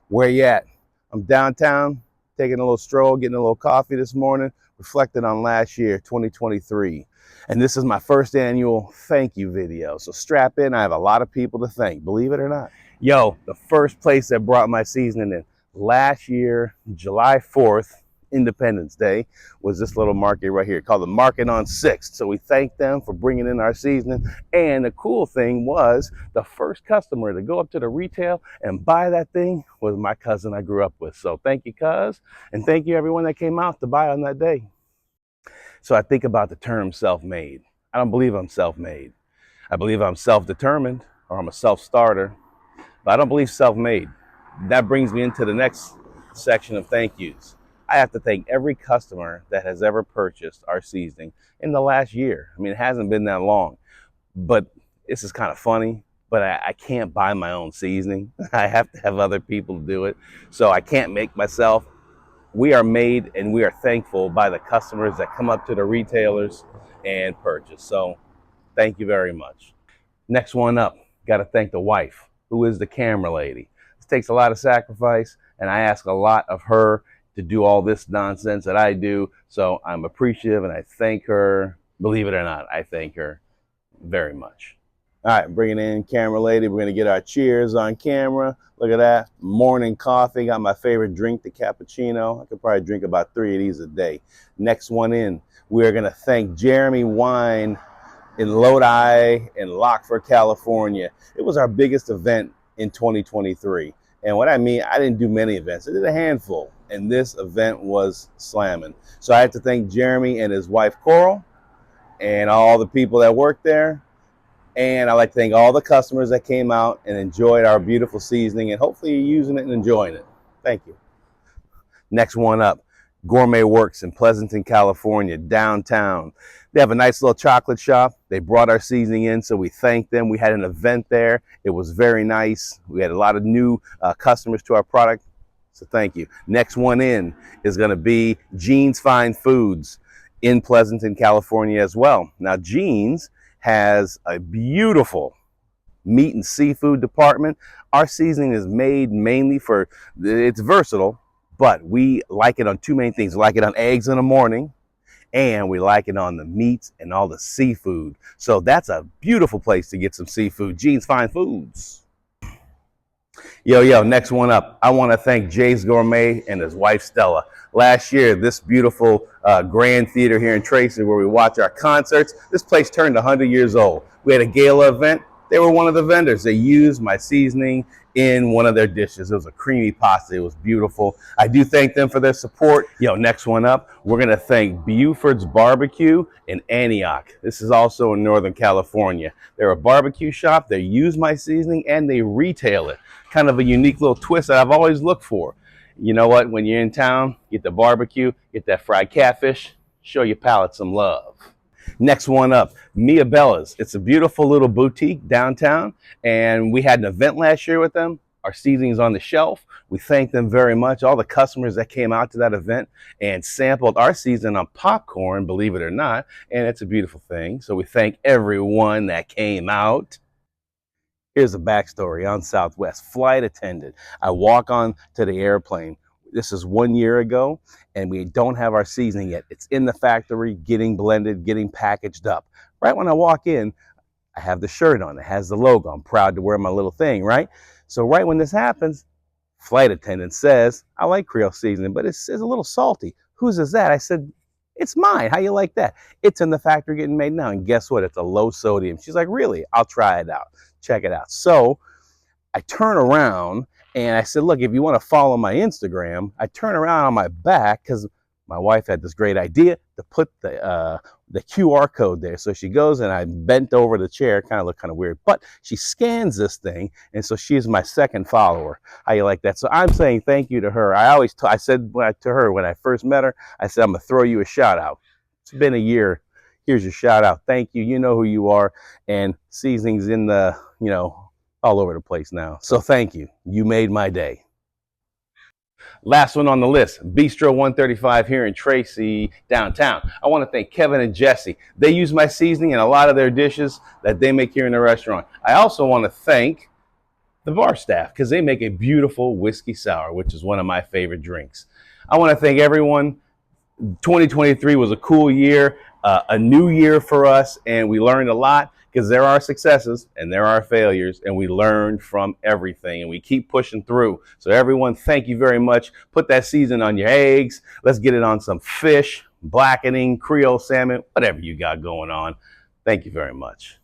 Where you at? I'm downtown, taking a little stroll, getting a little coffee this morning, reflecting on last year, 2023. And this is my first annual thank you video. So strap in, I have a lot of people to thank, believe it or not. Yo, the first place that brought my seasoning in last year, July 4th, Independence Day, was this little market right here called the Market on 6th. So we thank them for bringing in our seasoning. And the cool thing was the first customer to go up to the retail and buy that thing was my cousin I grew up with. So thank you, cuz, and thank you everyone that came out to buy on that day. So I think about the term self-made. I don't believe I'm self-made. I believe I'm self-determined or I'm a self-starter, but I don't believe self-made. That brings me into the next section of thank yous. I have to thank every customer that has ever purchased our seasoning in the last year. I mean, it hasn't been that long, but this is kind of funny, but I can't buy my own seasoning. I have to have other people do it. So I can't make myself. We are made and we are thankful by the customers that come up to the retailers and purchase. So thank you very much. Next one up, got to thank the wife, who is the camera lady. This takes a lot of sacrifice, and I ask a lot of her to do all this nonsense that I do. So I'm appreciative and I thank her. Believe it or not, I thank her very much. All right, bringing in camera lady. We're going to get our cheers on camera. Look at that. Morning coffee. Got my favorite drink, the cappuccino. I could probably drink about 3 of these a day. Next one in, we are going to thank Jeremy Wine in Lodi in Lockford, California. It was our biggest event in 2023. And what I mean, I didn't do many events. I did a handful. And this event was slamming. So I have to thank Jeremy and his wife, Coral, and all the people that worked there. And I'd like to thank all the customers that came out and enjoyed our beautiful seasoning. And hopefully you're using it and enjoying it. Thank you. Next one up, Gourmet Works in Pleasanton, California, downtown. They have a nice little chocolate shop. They brought our seasoning in, so we thanked them. We had an event there. It was very nice. We had a lot of new customers to our product, so thank you. Next one in is going to be Gene's Fine Foods in Pleasanton, California as well. Now, Gene's has a beautiful meat and seafood department. Our seasoning is made mainly for, it's versatile, but we like it on two main things. We like it on eggs in the morning, and we like it on the meats and all the seafood. So that's a beautiful place to get some seafood. Gene's Fine Foods. Yo, next one up. I want to thank Jay's Gourmet and his wife, Stella. Last year, this beautiful Grand Theater here in Tracy, where we watch our concerts, this place turned 100 years old. We had a gala event. They were one of the vendors. They used my seasoning in one of their dishes. It was a creamy pasta. It was beautiful. I do thank them for their support. Next one up, we're going to thank Buford's Barbecue in Antioch. This is also in Northern California. They're a barbecue shop. They use my seasoning and they retail it. Kind of a unique little twist that I've always looked for. You know what? When you're in town, get the barbecue, get that fried catfish, show your palate some love. Next one up, Mia Bella's. It's a beautiful little boutique downtown, and we had an event last year with them. Our seasoning's on the shelf. We thank them very much. All the customers that came out to that event and sampled our seasoning on popcorn, believe it or not, and it's a beautiful thing. So we thank everyone that came out. Here's a backstory on Southwest. Flight attendant. I walk on to the airplane. This is 1 year ago, and we don't have our seasoning yet. It's in the factory, getting blended, getting packaged up. Right when I walk in, I have the shirt on. It has the logo. I'm proud to wear my little thing, right? So right when this happens, flight attendant says, I like Creole seasoning, but it's a little salty. Whose is that? I said, it's mine. How you like that? It's in the factory getting made now. And guess what? It's a low sodium. She's like, really? I'll try it out. Check it out. So I turn around and I said, look, if you want to follow my Instagram, I turn around on my back because my wife had this great idea to put the QR code there. So she goes and I bent over the chair, kind of looked kind of weird, but she scans this thing. And so she's my second follower. How you like that? So I'm saying thank you to her. I said to her when I first met her, I said, I'm going to throw you a shout out. It's been a year. Here's your shout out. Thank you. You know who you are. And seasoning's in the, all over the place now. So thank you. You made my day. Last one on the list, Bistro 135 here in Tracy, downtown. I want to thank Kevin and Jesse. They use my seasoning in a lot of their dishes that they make here in the restaurant. I also want to thank the bar staff, because they make a beautiful whiskey sour, which is one of my favorite drinks. I want to thank everyone. 2023 was a cool year, a new year for us, and we learned a lot, because there are successes and there are failures, and we learned from everything, and we keep pushing through. So everyone, thank you very much. Put that season on your eggs. Let's get it on some fish, blackening, Creole salmon, whatever you got going on. Thank you very much.